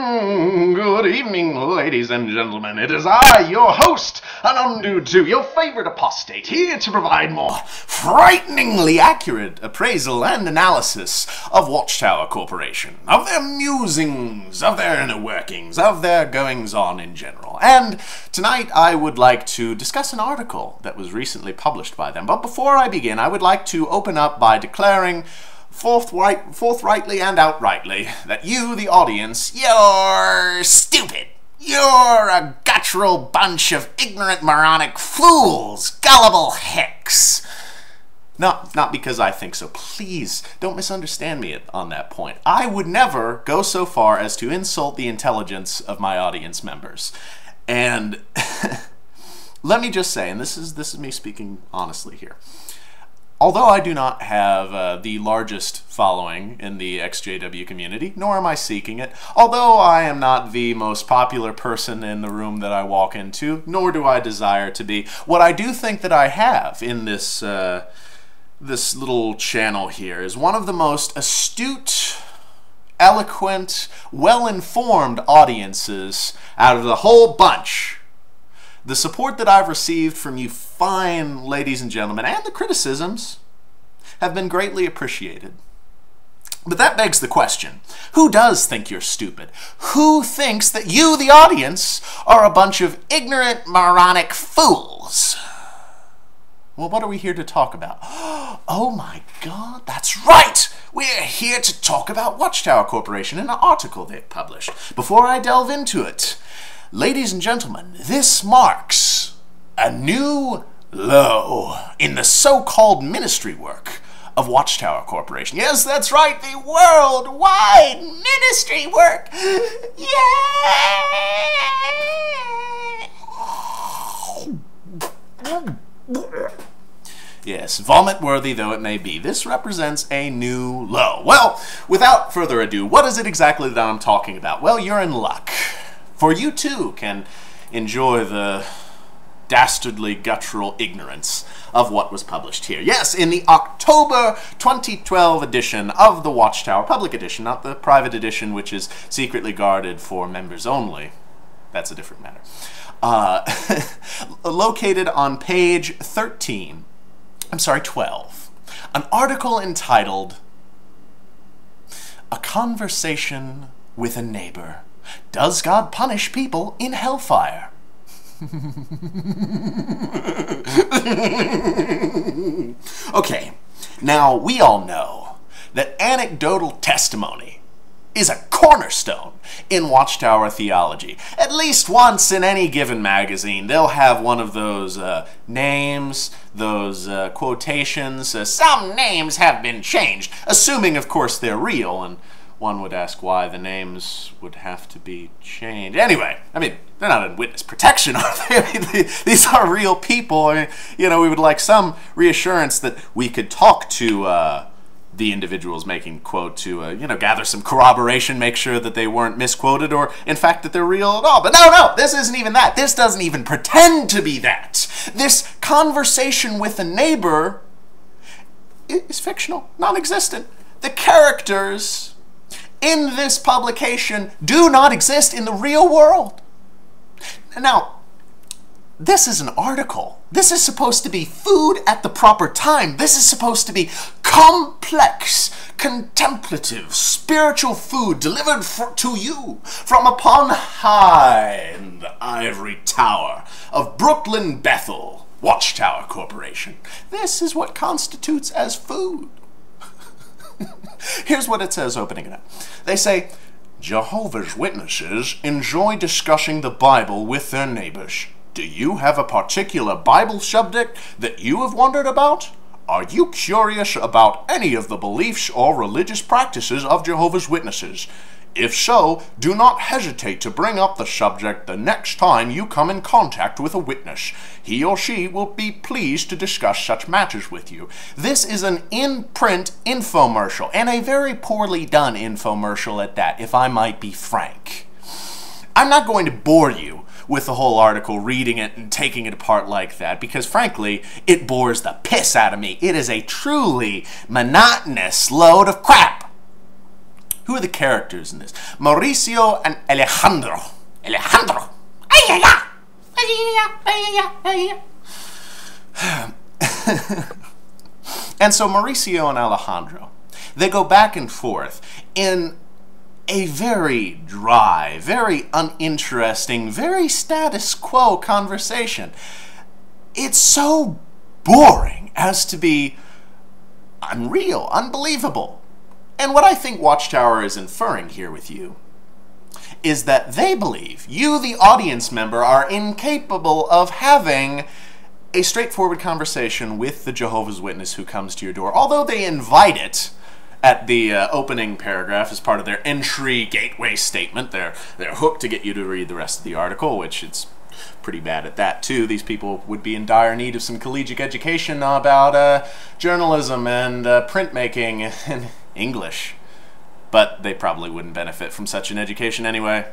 Good evening, ladies and gentlemen. It is I, your host, Anundu2, your favorite apostate, here to provide more frighteningly accurate appraisal and analysis of Watchtower Corporation, of their musings, of their inner workings, of their goings-on in general. And tonight I would like to discuss an article that was recently published by them. But before I begin, I would like to open up by declaring forthrightly and outrightly that you, the audience, you're stupid. You're a guttural bunch of ignorant, moronic fools, gullible hicks. Not because I think so. Please, don't misunderstand me on that point. I would never go so far as to insult the intelligence of my audience members. And let me just say, and this is me speaking honestly here, although I do not have the largest following in the XJW community, nor am I seeking it, although I am not the most popular person in the room that I walk into, nor do I desire to be, what I do think that I have in this, this little channel here is one of the most astute, eloquent, well-informed audiences out of the whole bunch. The support that I've received from you fine ladies and gentlemen, and the criticisms, have been greatly appreciated. But that begs the question, who does think you're stupid? Who thinks that you, the audience, are a bunch of ignorant, moronic fools? Well, what are we here to talk about? Oh my God, that's right! We're here to talk about Watchtower Corporation and an article they've published. Before I delve into it, ladies and gentlemen, this marks a new low in the so-called ministry work of Watchtower Corporation. Yes, that's right, the worldwide ministry work. Yeah! Yes, vomit-worthy though it may be, this represents a new low. Well, without further ado, what is it exactly that I'm talking about? Well, you're in luck. For you too can enjoy the dastardly guttural ignorance of what was published here. Yes, in the October 2012 edition of the Watchtower, public edition, not the private edition which is secretly guarded for members only. That's a different matter. Located on page 13, I'm sorry, 12, an article entitled, "A Conversation with a Neighbor. Does God punish people in hellfire?" Okay, now we all know that anecdotal testimony is a cornerstone in Watchtower theology. At least once in any given magazine, they'll have one of those names, those quotations. Some names have been changed, assuming, of course, they're real, and one would ask why the names would have to be changed. Anyway, I mean, they're not in witness protection, are they? I mean, these are real people. I mean, you know, we would like some reassurance that we could talk to the individuals making quote to, you know, gather some corroboration, make sure that they weren't misquoted or, in fact, that they're real at all. But no, this isn't even that. This doesn't even pretend to be that. This conversation with a neighbor is fictional, non-existent. The characters in this publication do not exist in the real world. Now, this is an article. This is supposed to be food at the proper time. This is supposed to be complex, contemplative, spiritual food delivered to you from upon high in the ivory tower of Brooklyn Bethel, Watchtower Corporation. This is what constitutes as food. Here's what it says opening it up. They say, Jehovah's Witnesses enjoy discussing the Bible with their neighbors. Do you have a particular Bible subject that you have wondered about? Are you curious about any of the beliefs or religious practices of Jehovah's Witnesses? If so, do not hesitate to bring up the subject the next time you come in contact with a witness. He or she will be pleased to discuss such matters with you. This is an in-print infomercial, and a very poorly done infomercial at that, if I might be frank. I'm not going to bore you with the whole article, reading it and taking it apart like that, because frankly, it bores the piss out of me. It is a truly monotonous load of crap. Who are the characters in this? Mauricio and Alejandro. Alejandro. And so Mauricio and Alejandro, they go back and forth in a very dry, very uninteresting, very status quo conversation. It's so boring as to be unreal, unbelievable. And what I think Watchtower is inferring here with you is that they believe you, the audience member, are incapable of having a straightforward conversation with the Jehovah's Witness who comes to your door, although they invite it at the opening paragraph as part of their entry gateway statement. They're hooked to get you to read the rest of the article, which it's pretty bad at that too. These people would be in dire need of some collegiate education about journalism and printmaking and English, but they probably wouldn't benefit from such an education anyway.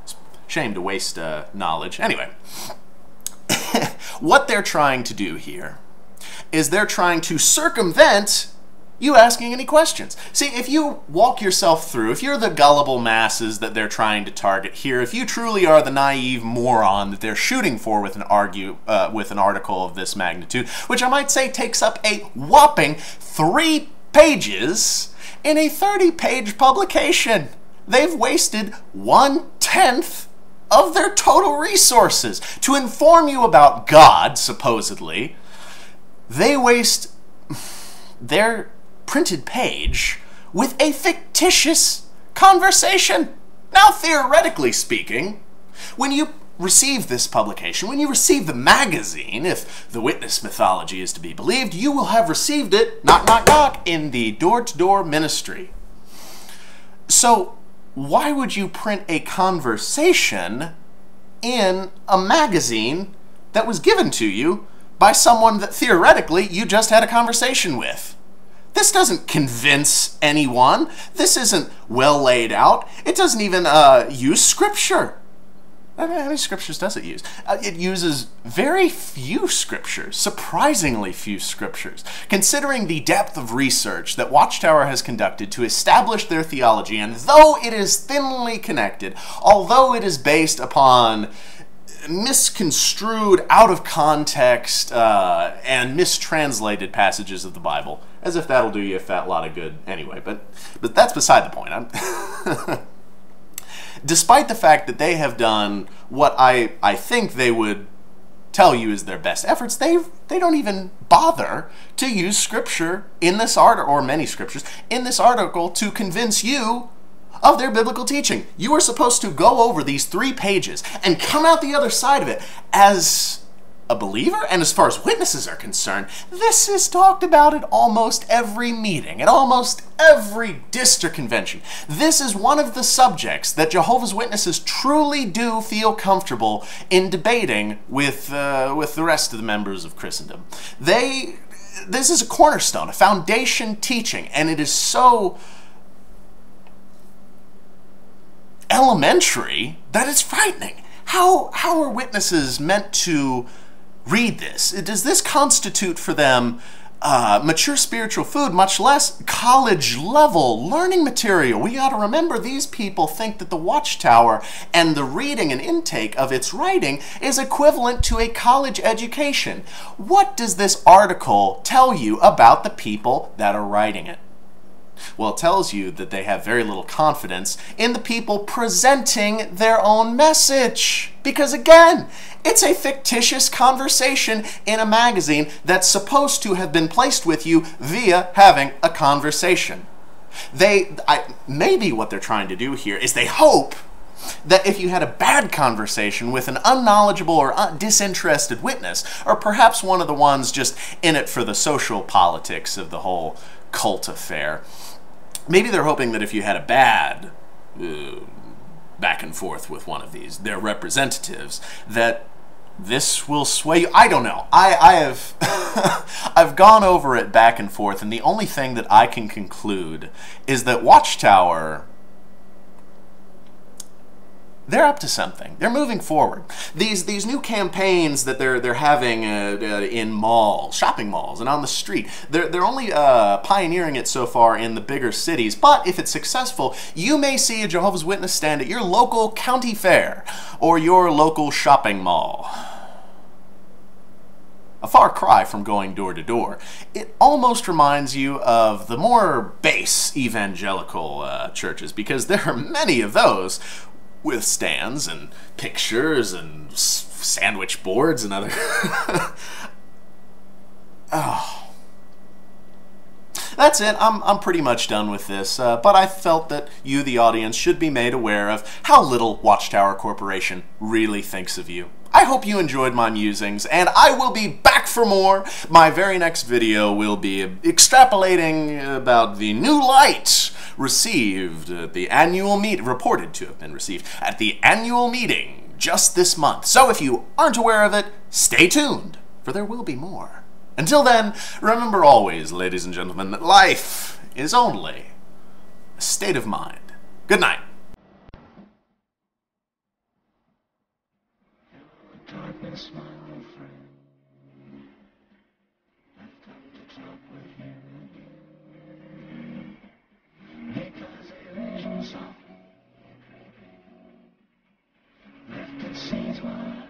It's a shame to waste knowledge. Anyway, what they're trying to do here is they're trying to circumvent you asking any questions. See, if you walk yourself through, if you're the gullible masses that they're trying to target here, if you truly are the naive moron that they're shooting for with an article of this magnitude, which I might say takes up a whopping 3 pages in a 30-page publication, they've wasted 1/10 of their total resources to inform you about God, supposedly. They waste their printed page with a fictitious conversation. Now, theoretically speaking, when you receive this publication, when you receive the magazine, if the witness mythology is to be believed, you will have received it, knock, knock, knock, in the door-to-door ministry. So, why would you print a conversation in a magazine that was given to you by someone that theoretically you just had a conversation with? This doesn't convince anyone. This isn't well laid out. It doesn't even use scripture. How many scriptures does it use? It uses very few scriptures, surprisingly few scriptures, considering the depth of research that Watchtower has conducted to establish their theology. And though it is thinly connected, although it is based upon misconstrued, out of context, and mistranslated passages of the Bible, as if that'll do you a fat lot of good anyway, but that's beside the point. Despite the fact that they have done what I think they would tell you is their best efforts, they don't even bother to use scripture in this article, or many scriptures, in this article to convince you of their biblical teaching. You are supposed to go over these 3 pages and come out the other side of it as a believer, and as far as witnesses are concerned, this is talked about at almost every meeting, at almost every district convention. This is one of the subjects that Jehovah's Witnesses truly do feel comfortable in debating with the rest of the members of Christendom. This is a cornerstone, a foundation teaching, and it is so elementary that it's frightening. How are witnesses meant to read this? Does this constitute for them mature spiritual food, much less college-level learning material? We got to remember, these people think that the Watchtower and the reading and intake of its writing is equivalent to a college education. What does this article tell you about the people that are writing it? Well, it tells you that they have very little confidence in the people presenting their own message. Because again, it's a fictitious conversation in a magazine that's supposed to have been placed with you via having a conversation. Maybe what they're trying to do here is they hope that if you had a bad conversation with an unknowledgeable or disinterested witness, or perhaps one of the ones just in it for the social politics of the whole cult affair, maybe they're hoping that if you had a bad back and forth with one of their representatives, that this will sway you. I don't know. I have I've gone over it back and forth, and the only thing that I can conclude is that Watchtower they're up to something. They're moving forward. These new campaigns that they're having in malls, shopping malls, and on the street, they're only pioneering it so far in the bigger cities. But if it's successful, you may see a Jehovah's Witness stand at your local county fair or your local shopping mall. A far cry from going door to door. It almost reminds you of the more base evangelical churches, because there are many of those with stands and pictures and sandwich boards and other... Oh. That's it. I'm pretty much done with this, but I felt that you, the audience, should be made aware of how little Watchtower Corporation really thinks of you. I hope you enjoyed my musings, and I will be back for more. My very next video will be extrapolating about the new light received at the annual meet, reported to have been received at the annual meeting just this month. So if you aren't aware of it, stay tuned, for there will be more. Until then, remember always, ladies and gentlemen, that life is only a state of mind. Good night. Darkness, my old friend, I've come to talk with you, because a vision softly creeping lifted seeds while